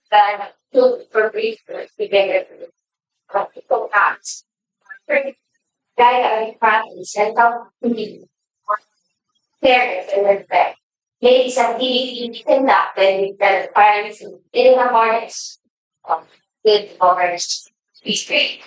That took for research to get practical acts. Guide practice and help me fairness and respect. Ladies activity conducted with the parents in the mornings of good governance. Great.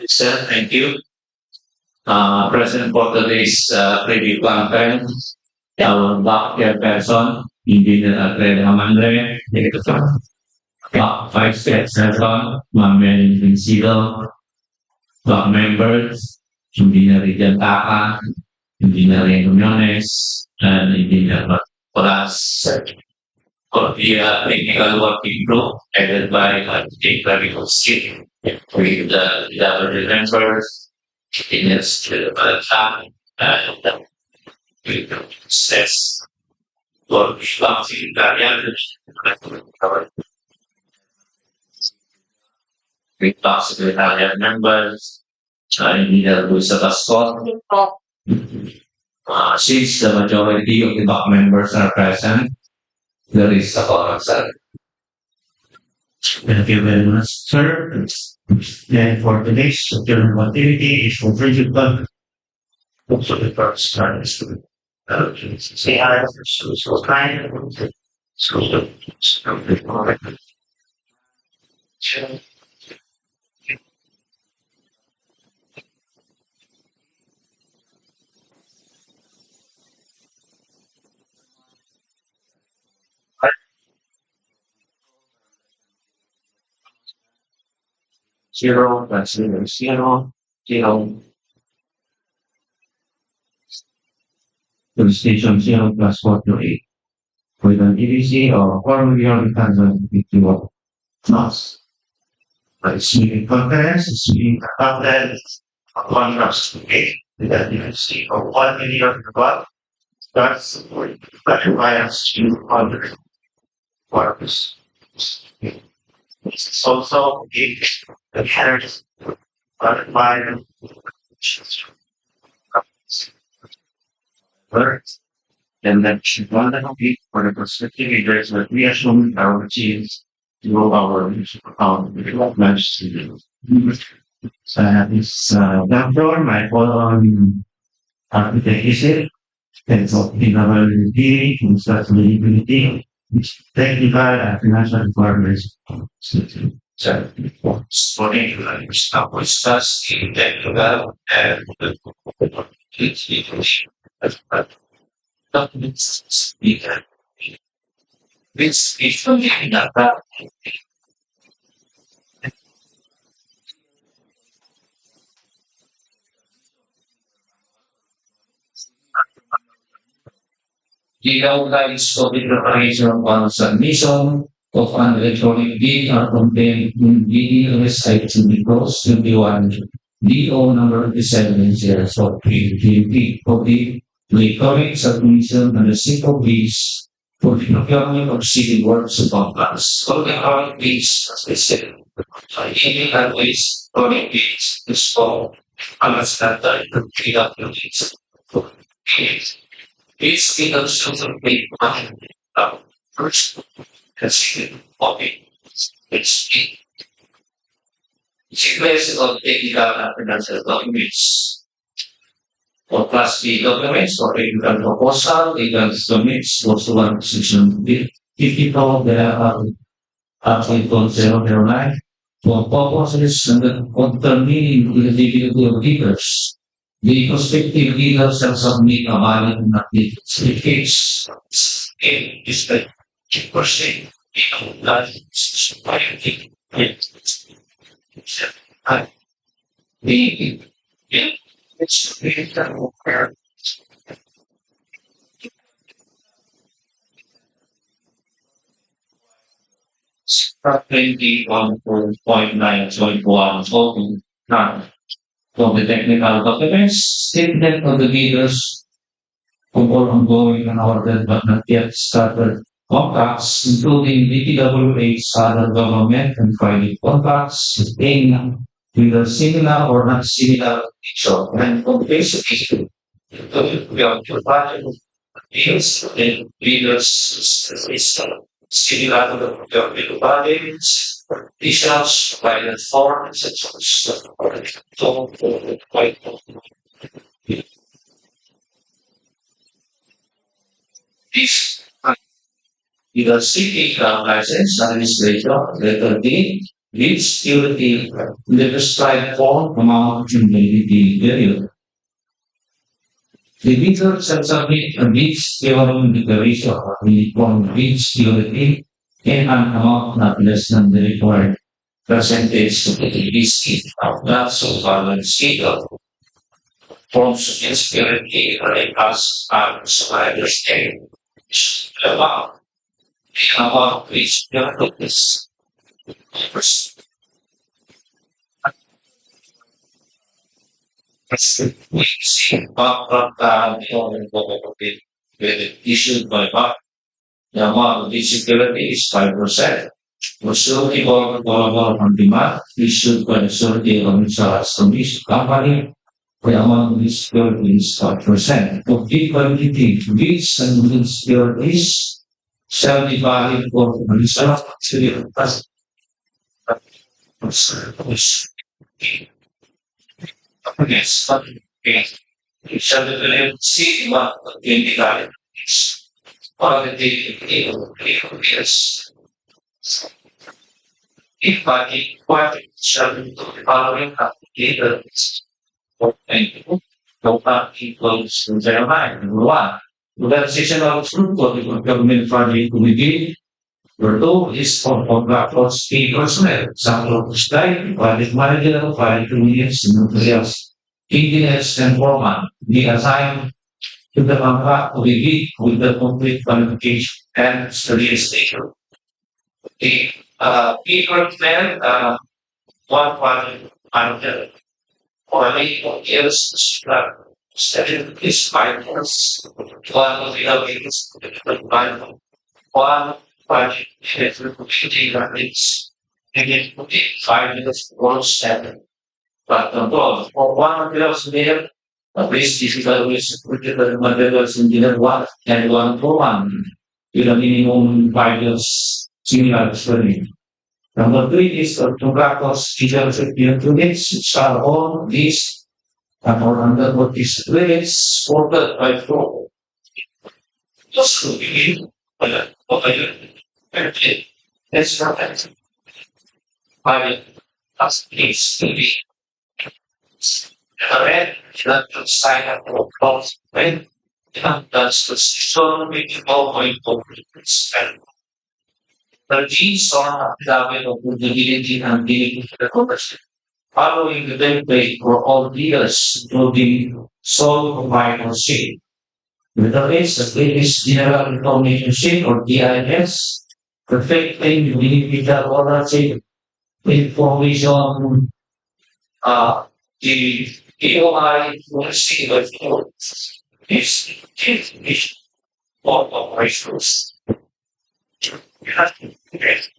Sir, thank you. Present for today's preview conference, our back person, Engineer Alfredo Amandre, Vice President, Manuel Vincilo, Block members, Engineer Rijan Taka, Engineer Reuniones, and Engineer Plus for the technical working group headed by Technical Skill with the other members, engineers to the time, and with the success for the boxing with boxing Italian members, Engineer Luisa Pastor. Since the majority of the doc members are present, there is a forum, sir. Thank you very much, sir. And for today's general activity is for principal. Also, the first start is to say hi, so kind, so Zero plus zero, zero, zero. to station 0 plus 4 to 8. With an EDC or 4,051 knots. But it's meeting conference, it's meeting content, contrast to 8, with an EDC of 1 million above. That's that requires 200 workers. It's also the carriers by words, and that should want to compete for the prospective leaders that we assume our teams to grow our developments to do. So I have this platform, I follow on architect and so in our theory, sustainability, technical and financial requirements. So, sporting establishes in technical and documents speaker. This is something that the outlines of the preparation of submission of an electronic deed are contained in DEO section because 21 DO number 7 of the electronic submission and the simple fees for the procurement of city works and contracts. So the current fees, as I said, any ways electronic fees is for understand that the DWH. This is a big one. First, consider okay. It's the sequence of technical and financial documents. For class B documents or technical proposal, legal documents, also one section 54, there are actually 009. For purposes and concerning the individual leaders. The prospective leader shall submit a valid and updated certificates. It is the 2% that is society. It's the 21.9.1 total none. For the technical documents, statement of the leaders of all ongoing and ordered but not yet started contracts, including DPWH, other government and private contracts, obtained with a similar or not similar nature and complexity. We are provided deals and leaders similar to the government bodies, bishops, private forms, and so on. So, quite this either seeking license administrator, letter D, lead security, the prescribed form amount in the period. The bidder shall submit a bid securing declaration of the form bid security in an amount not less than the required percentage of the receipt of that so valid schedule. Forms of insecurity are a pass out suppliers and amount. The amount which the witness first we see about the only with issued by bank. The amount of the security is 5%. For surety or on demand issued by the surety of insurance commission company, the amount of the security is 5%. For big quantity bids and good securities shall be valid for the result to the yes, but it shall be delivered see what the indicated is. Or the is if by the quantity shall be the following applicators for thank no party close to their mind. Number one, realization of truth of the government project to begin. Number two is for contractors, key personnel, example of sky, project manager, project communities, and materials, engineers, and foreman, be assigned to the contract to begin with the complete qualification and study station. The key personnel, one project manager, or eight years, study is 5 years, one of the other is 1 project is repeating rates, and it would be 5 years or 7. But above, for one of those there, at least difficult is put the materials in the one and 1 for 1, with a minimum 5 years similar study. Number 3 is the contractors, teachers, and units, which are all these and or under what is rates supported by 4. Just to begin, what I that's not that. I as needs to be read that to sign up for close when that's the so many going over spend. The G's are available to the and dealing with the conversion. Following the template for all leaders to be sole provider sheet. With the rest of latest general information sheet or DIS, perfecting individual ownership information, the EOI will see the is all operations. You have to get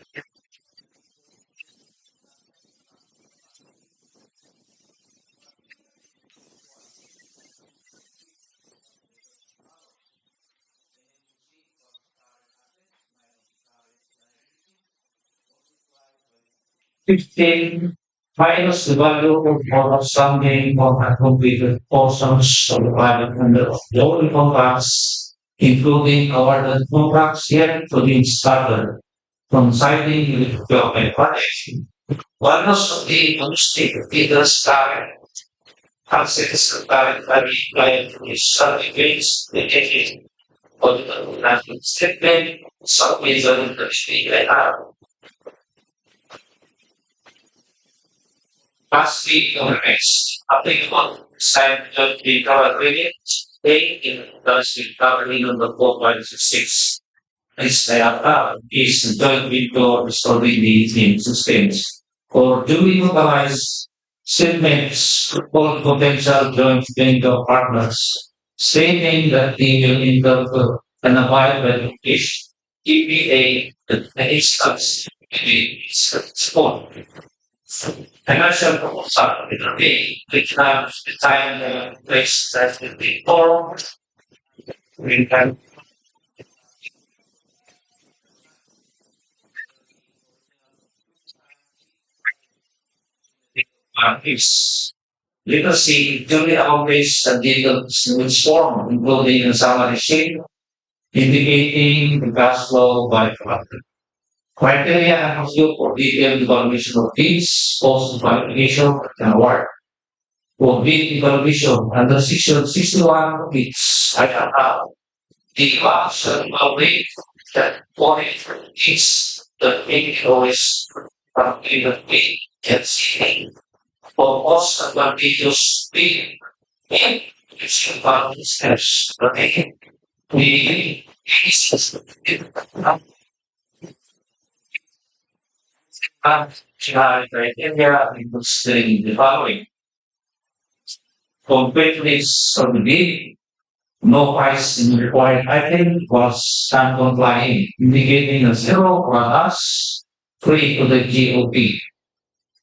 15 minus the value of something of a completed portions of the private number of the only contracts, including awarded contracts yet to be started from signing with the government project. One of the domestic leaders current access the current client is certificates the decade of the national statement, submission the state Lastly, on the rest, applicable sign of the cover credit, they in the governing on the 4.66 is is joint window stability in systems, or do we utilize statements for potential joint window partners, stating that they will interpret an environment if TPA the instance is support. Financial proposal will be which have the time place that will be formed. We can is literacy duly accomplished and legal form, including a summary sheet indicating the cash flow by product. Criteria and review for detailed evaluation of fees, cost qualification, and award. For bid evaluation under section 61, which I have the option will be that point is the DEO is in the bid can see for cost advantageous bid in which about steps the taken. We criteria includes the following. Completeness of the bid, no price in required item was non-complying, indicating a zero or us free to the GOP.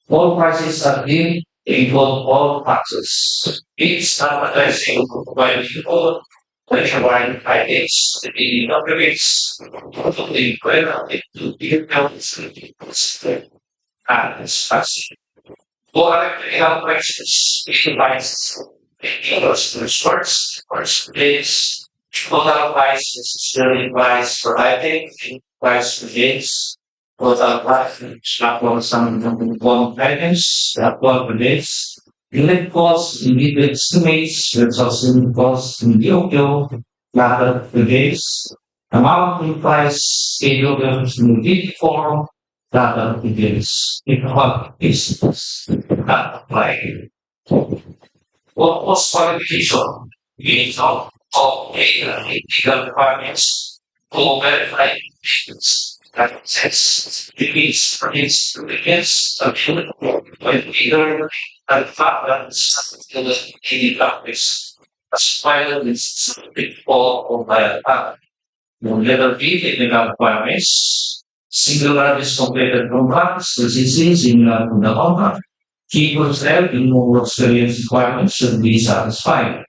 All prices are due involve all taxes. Each advertising by people required items to be operates to the equivalent to the accounts and special. For health questions, it provides first place, total price is necessarily price for item, price for days, total price, for some one items, one for days, unit cost, immediate estimates, resourcing cost, in DEO, method for days, amount in price, schedule in the form, data begins. If what is not applied. What was qualification? Means of data legal requirements to verify things that says it means begins when either and fact that the key practice as well as before by a no level B technical requirements. Singular is completed contracts, CCC, similar to the contract. Keywords there in more experience requirements should be satisfied.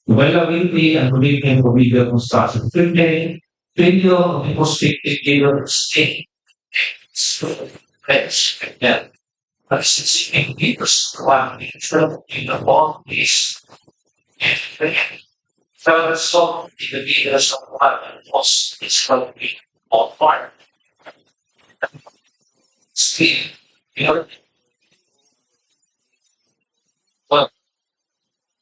Availability and commitment for video construction printing, video and perspective keyword state. Yeah. But since in people's one in the ball is further so in the videos of one was is going to be on fire. Speed, you know, well,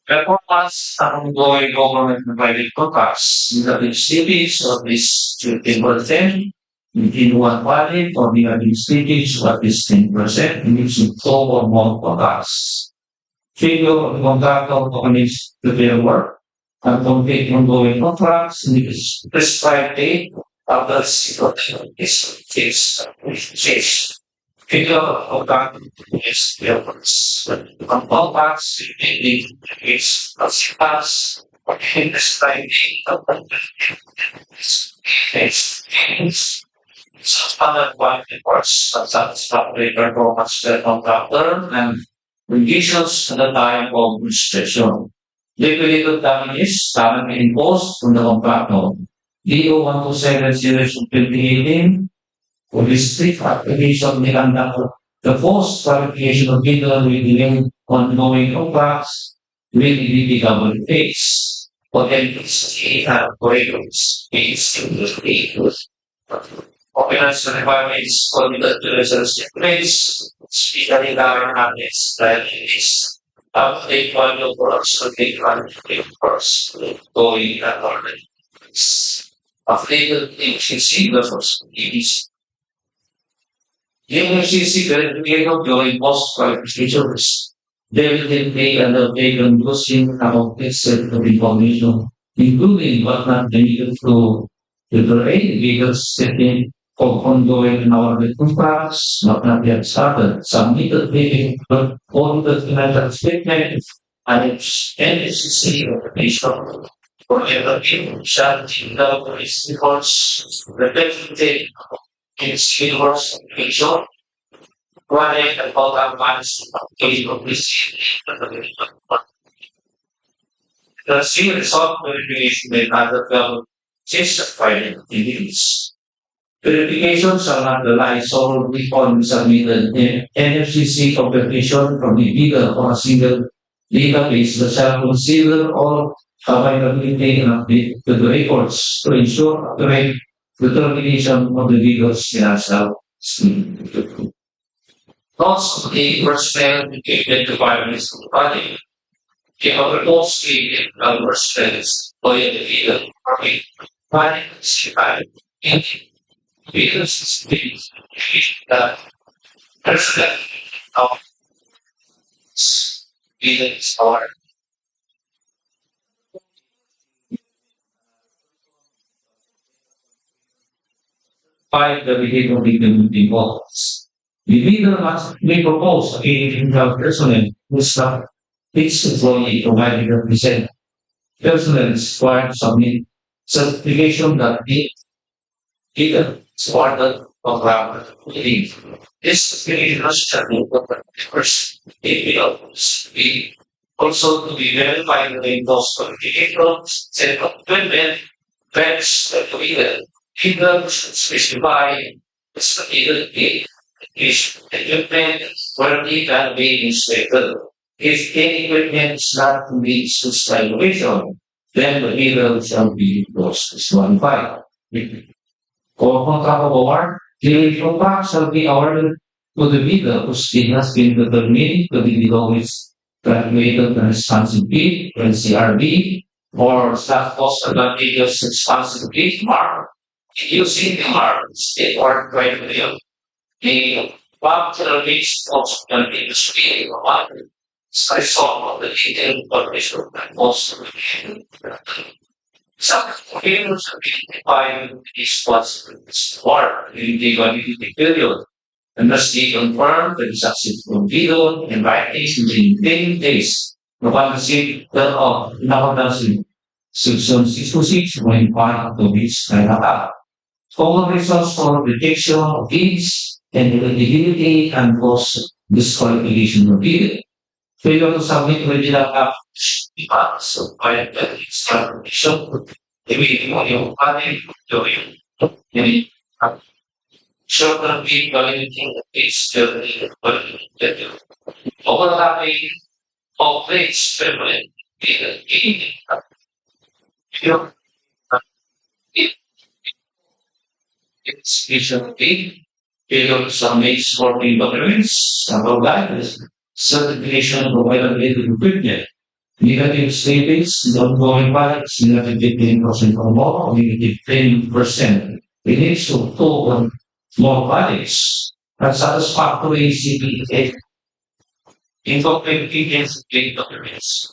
performance ongoing government provided contracts in the cities of this 15% within one valid or the administrative what is 10% in which four or more contracts. Figure of the contractor commits to their work and complete ongoing contracts in the prescribed date of the situation is figure of that is the efforts. Contracts is pass in the same of the suspended one reports satisfactory performance of the contractor and reduces the time of registration. Liquidated damages currently imposed on the contractor. DO 127/2018 for the strict application the conduct the forced qualification of legal with ongoing contracts will be the phase. Potentially corrections is organized requirements for the results in place, speedily govern habits that is update value for absolute first going and already. Affiliated agency versus EDC. The agency verification during post qualifications. They will then pay and update on using about set of information, including but not limited to Literally, legal setting of ongoing hourly contracts, not yet started. Submitted meeting, but all the financial statement and its NSC information for every shall develop its reports, represented its universe information, running about advanced of this. The series of verification may not develop justified activities. Verification shall not rely solely on submitted NFCC confirmation from the legal or a single database that shall consider all availability and update to the records to ensure accurate determination of the legal's financial scheme. Also, the personnel indicated requirements of the body. The other mostly numbers friends, lawyer the legal, army, finance, because the president of feelings are five the behavior of the community involves. The leader must be proposed a individual personnel who staff each employee provided represent personnel is required to submit certification that the leader is part of our leave. This really must have been first be also to be verified in those qualifications, set of equipment, facts that we leaders specify stability is equipment worthy can be inspected. If any equipment is not to be sustain, then the leader shall be lost disqualified. For contract of award, the contract shall be awarded to the bidder whose bid has been determined to be below its graduated responsibility, NCRB, or staff cost advantageous responsibility mark. Using the mark state or criteria, the functional base of the industry one I saw of the detailed information and also some favors are being defined these responsibilities or in the validity period and must be confirmed and successful video and writings within 10 days. Napansin thereof, napansin section 626 when part of which kaya all results for rejection of bids and eligibility and post disqualification of bid. Failure to submit original apps of by the examination, the meeting of your planning, doing shorter bid validating the base still needed that you overlapping of the experiment in the exhibition B, failure submits for evaluations, several guidelines, certification of availability equipment, negative statements, not going back, negative 15% or more, negative 10%. We need to total more values. Unsatisfactory CPA, incomplete details, documents.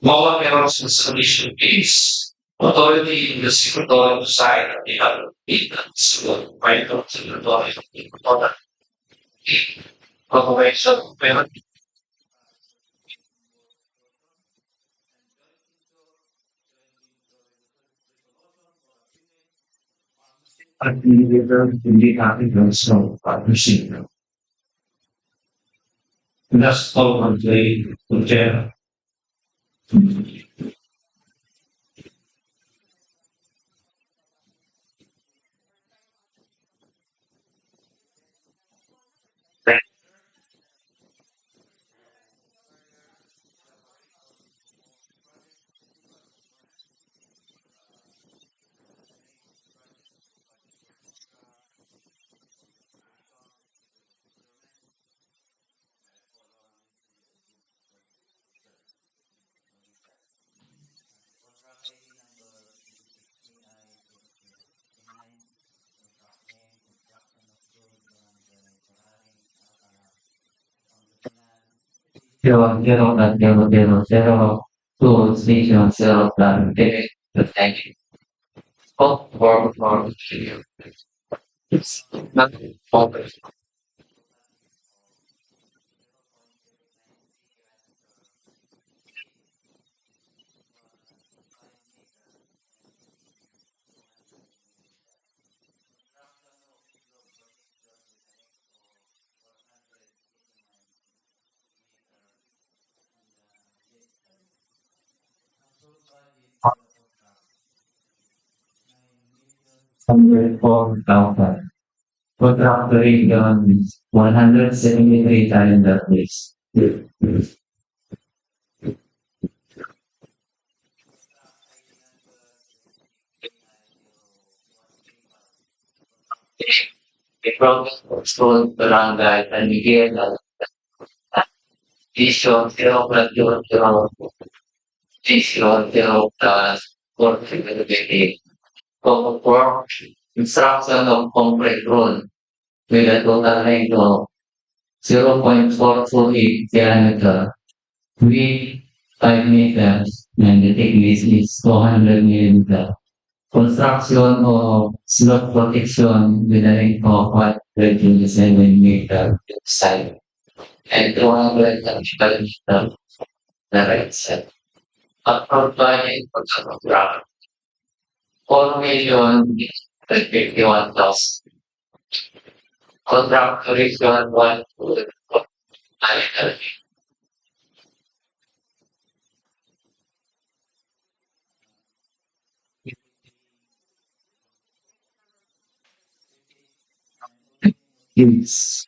Lower errors in submission fees. Authority in the secretary side of the other agents will write up to the authority of the product. Corporation payment. Administrator in the applicant's partnership. That's all on the chair. Zero, zero, zero, zero, zero, two, station, zero, plan, Thank you. Oh, for not for hundred four thousand. Contract rate on 173 calendar days. The program school Barangay and Miguel Vision Zero Zero Vision Zero plus Portability for instruction of concrete road with a total length of 0.448 diameter with 5 meters and the thickness is 200 millimeter. Construction of slot protection with a length of 127 meter side and 212 meter the right side. Approved by contract. 4,051,000. Contract duration 1 to 9. Yes.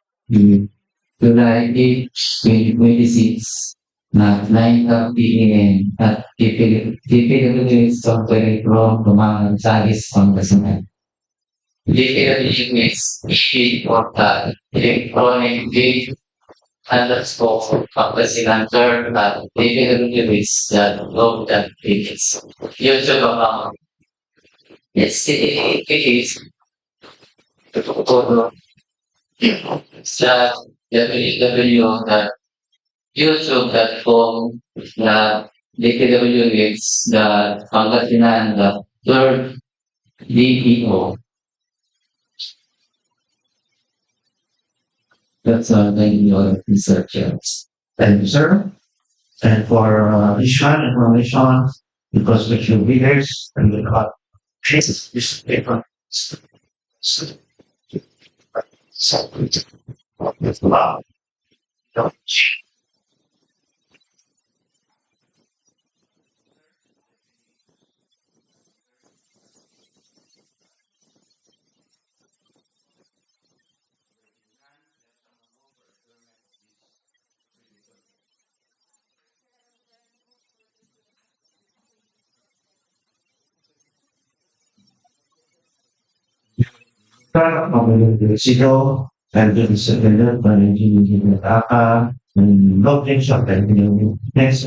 July 8, 2026 na 9:30 AM at DPWH Software Pro Pangasinan, Pangasinan. DPWH portal electronic gate underscore Pangasinan term at DPWH.gov.ph. YouTube account. It is sa www.youtube.com na dpwh.pangasinan.third DEO. That's thank you all researchers. Thank you, sir. And for additional information, the prospective readers and the cases, this paper. Wow. Sino and the second managing the data and logging something next